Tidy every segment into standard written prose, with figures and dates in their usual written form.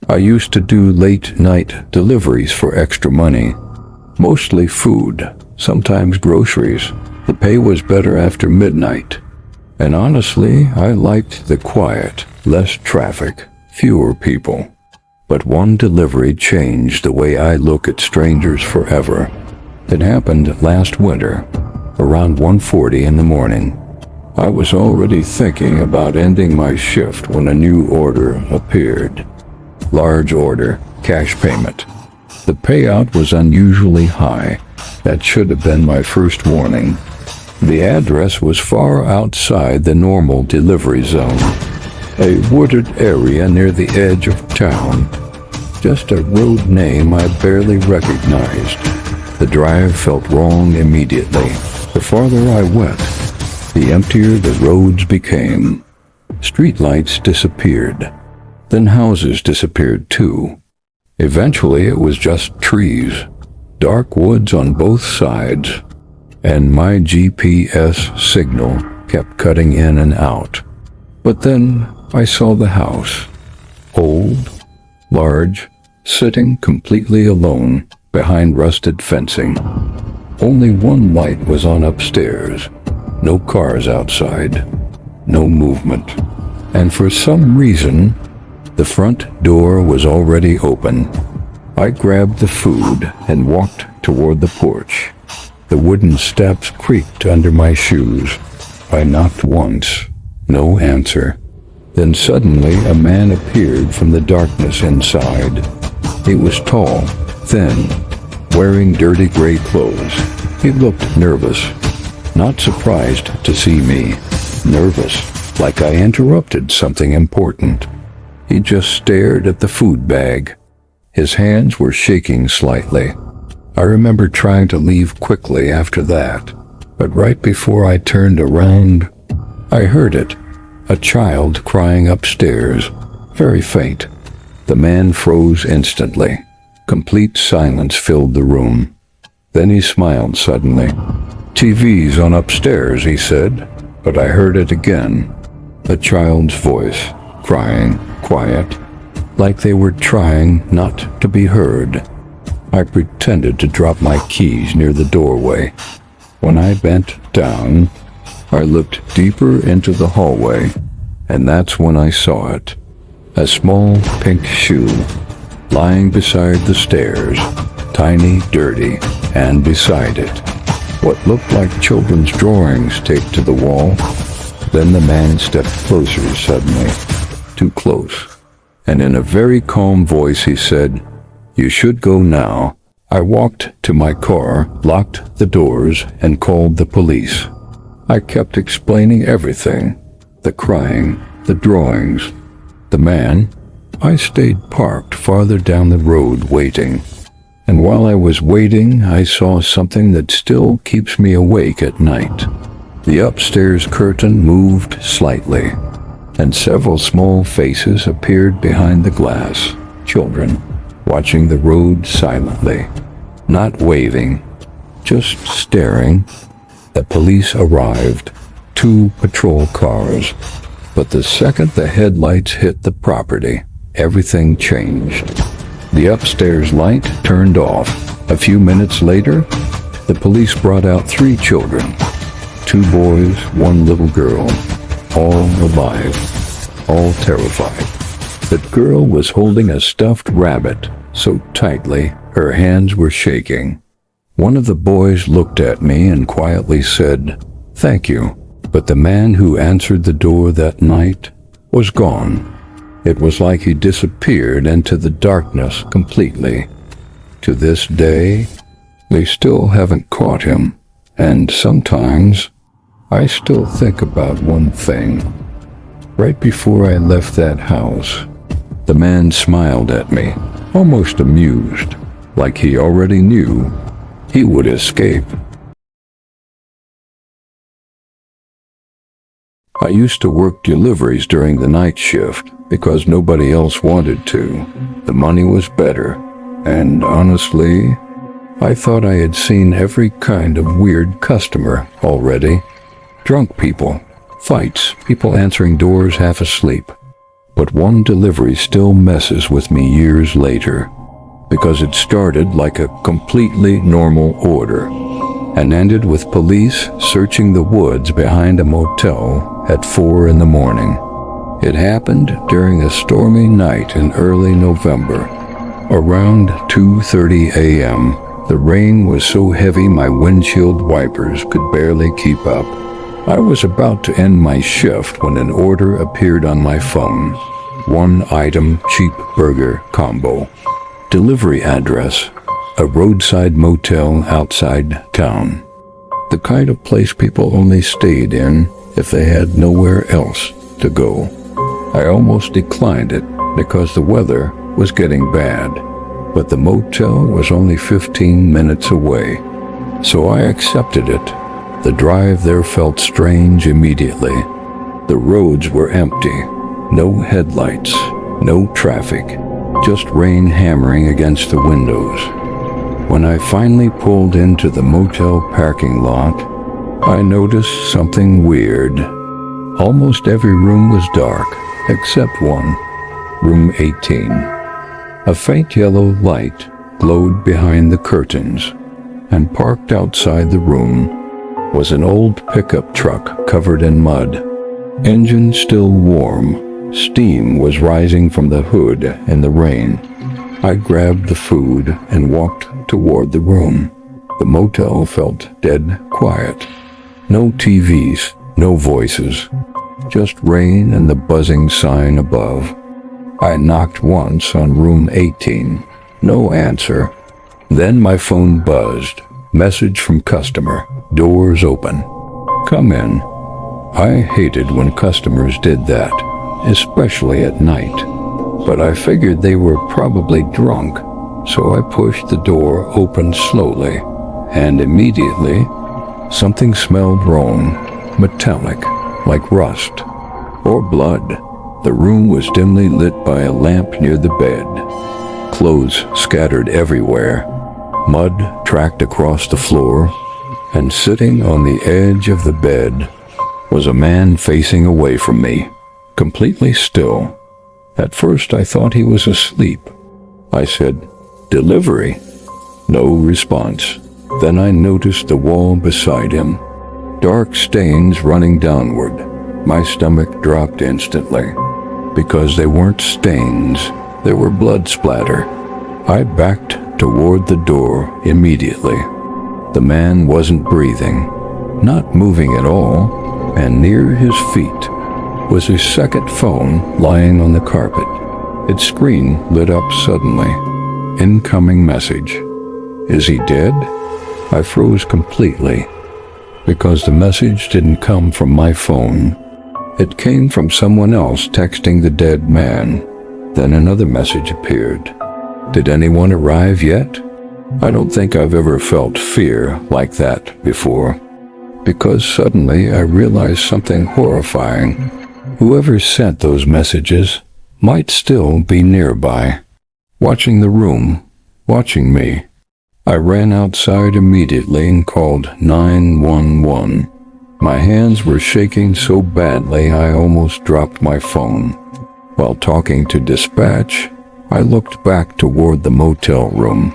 I used to do late-night deliveries for extra money, mostly food, sometimes groceries. The pay was better after midnight, and honestly, I liked the quiet, less traffic, fewer people. But one delivery changed the way I look at strangers forever. It happened last winter, around 1:40 in the morning. I was already thinking about ending my shift when a new order appeared. Large order, cash payment. The payout was unusually high. That should have been my first warning. The address was far outside the normal delivery zone. A wooded area near the edge of town. Just a road name I barely recognized. The drive felt wrong immediately. The farther I went, the emptier the roads became. Streetlights disappeared. Then houses disappeared too. Eventually it was just trees, dark woods on both sides, and my GPS signal kept cutting in and out. But then I saw the house. Old, large, sitting completely alone behind rusted fencing. Only one light was on upstairs. No cars outside. No movement. And for some reason, the front door was already open. I grabbed the food and walked toward the porch. The wooden steps creaked under my shoes. I knocked once. No answer. Then suddenly a man appeared from the darkness inside. He was tall, thin, wearing dirty gray clothes. He looked nervous. Not surprised to see me. Nervous, like I interrupted something important. He just stared at the food bag. His hands were shaking slightly. I remember trying to leave quickly after that, but right before I turned around, I heard it. A child crying upstairs, very faint. The man froze instantly. Complete silence filled the room. Then he smiled suddenly. "TV's on upstairs," he said, but I heard it again. A child's voice, crying, quiet, like they were trying not to be heard. I pretended to drop my keys near the doorway. When I bent down, I looked deeper into the hallway, and that's when I saw it. A small pink shoe, lying beside the stairs, tiny, dirty, and beside it, what looked like children's drawings taped to the wall. Then the man stepped closer suddenly, too close, and in a very calm voice he said, "You should go now." I walked to my car, locked the doors, and called the police. I kept explaining everything, the crying, the drawings, the man. I stayed parked farther down the road waiting. And while I was waiting, I saw something that still keeps me awake at night. The upstairs curtain moved slightly, and several small faces appeared behind the glass. Children, watching the road silently, not waving, just staring. The police arrived, 2 patrol cars. But the second the headlights hit the property, everything changed. The upstairs light turned off. A few minutes later, the police brought out 3 children, 2 boys, 1 little girl, all alive, all terrified. The girl was holding a stuffed rabbit so tightly her hands were shaking. One of the boys looked at me and quietly said, "Thank you." But the man who answered the door that night was gone. It was like he disappeared into the darkness completely. To this day, they still haven't caught him, and sometimes I still think about one thing. Right before I left that house, the man smiled at me, almost amused, like he already knew he would escape. I used to work deliveries during the night shift because nobody else wanted to. The money was better, and honestly, I thought I had seen every kind of weird customer already. Drunk people, fights, people answering doors half asleep. But one delivery still messes with me years later, because it started like a completely normal order and ended with police searching the woods behind a motel at 4 in the morning. It happened during a stormy night in early November. Around 2:30 a.m., the rain was so heavy my windshield wipers could barely keep up. I was about to end my shift when an order appeared on my phone. One item cheap burger combo. Delivery address, a roadside motel outside town. The kind of place people only stayed in if they had nowhere else to go. I almost declined it because the weather was getting bad, but the motel was only 15 minutes away, so I accepted it. The drive there felt strange immediately. The roads were empty, no headlights, no traffic, just rain hammering against the windows. When I finally pulled into the motel parking lot, I noticed something weird. Almost every room was dark, except one, room 18. A faint yellow light glowed behind the curtains, and parked outside the room was an old pickup truck covered in mud. Engine still warm, steam was rising from the hood in the rain. I grabbed the food and walked toward the room. The motel felt dead quiet. No TVs, no voices, just rain and the buzzing sign above. I knocked once on room 18. No answer. Then my phone buzzed. Message from customer. Doors open. Come in. I hated when customers did that, especially at night. But I figured they were probably drunk, so I pushed the door open slowly, and immediately, something smelled wrong, metallic, like rust, or blood. The room was dimly lit by a lamp near the bed. Clothes scattered everywhere. Mud tracked across the floor, and sitting on the edge of the bed was a man facing away from me, completely still. At first I thought he was asleep. I said, "Delivery?" No response. Then I noticed the wall beside him. Dark stains running downward. My stomach dropped instantly. Because they weren't stains, they were blood splatter. I backed toward the door immediately. The man wasn't breathing, not moving at all, and near his feet was his second phone lying on the carpet. Its screen lit up suddenly. Incoming message. Is he dead? I froze completely, because the message didn't come from my phone. It came from someone else texting the dead man. Then another message appeared. Did anyone arrive yet? I don't think I've ever felt fear like that before, because suddenly I realized something horrifying. Whoever sent those messages might still be nearby, watching the room, watching me. I ran outside immediately and called 911. My hands were shaking so badly I almost dropped my phone. While talking to dispatch, I looked back toward the motel room,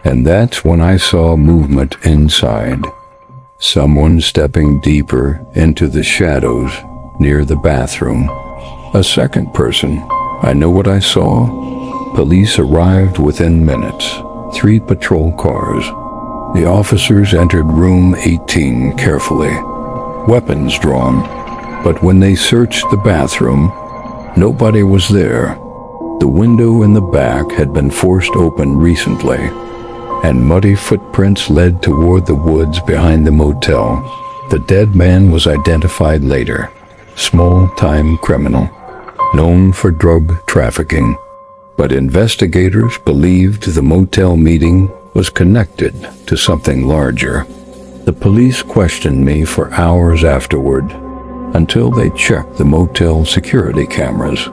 and that's when I saw movement inside. Someone stepping deeper into the shadows near the bathroom. A second person. I know what I saw. Police arrived within minutes. 3 patrol cars. The officers entered room 18 carefully, weapons drawn. But when they searched the bathroom, nobody was there. The window in the back had been forced open recently, and muddy footprints led toward the woods behind the motel. The dead man was identified later. Small-time criminal, known for drug trafficking. But investigators believed the motel meeting was connected to something larger. The police questioned me for hours afterward, until they checked the motel security cameras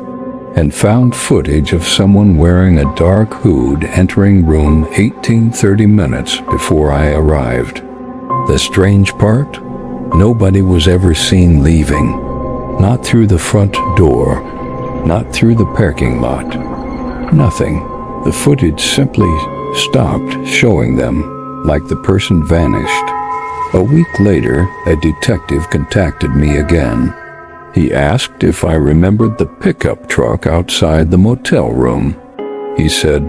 and found footage of someone wearing a dark hood entering room 18 30 minutes before I arrived. The strange part? Nobody was ever seen leaving. Not through the front door, not through the parking lot. Nothing. The footage simply stopped showing them, like the person vanished. A week later, a detective contacted me again. He asked if I remembered the pickup truck outside the motel room. He said,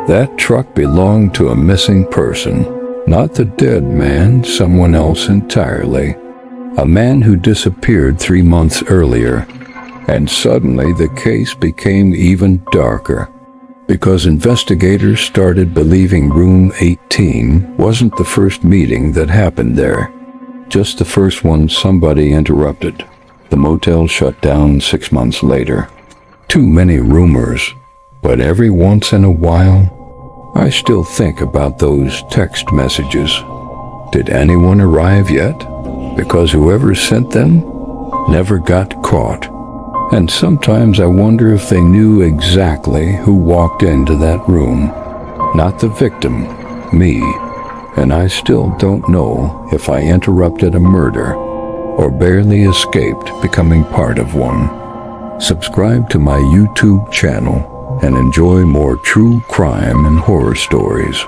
"That truck belonged to a missing person. Not the dead man, someone else entirely. A man who disappeared 3 months earlier." And suddenly the case became even darker, because investigators started believing room 18 wasn't the first meeting that happened there, just the first one somebody interrupted. The motel shut down 6 months later. Too many rumors, but every once in a while, I still think about those text messages. Did anyone arrive yet? Because whoever sent them never got caught. And sometimes I wonder if they knew exactly who walked into that room. Not the victim, me. And I still don't know if I interrupted a murder or barely escaped becoming part of one. Subscribe to my YouTube channel and enjoy more true crime and horror stories.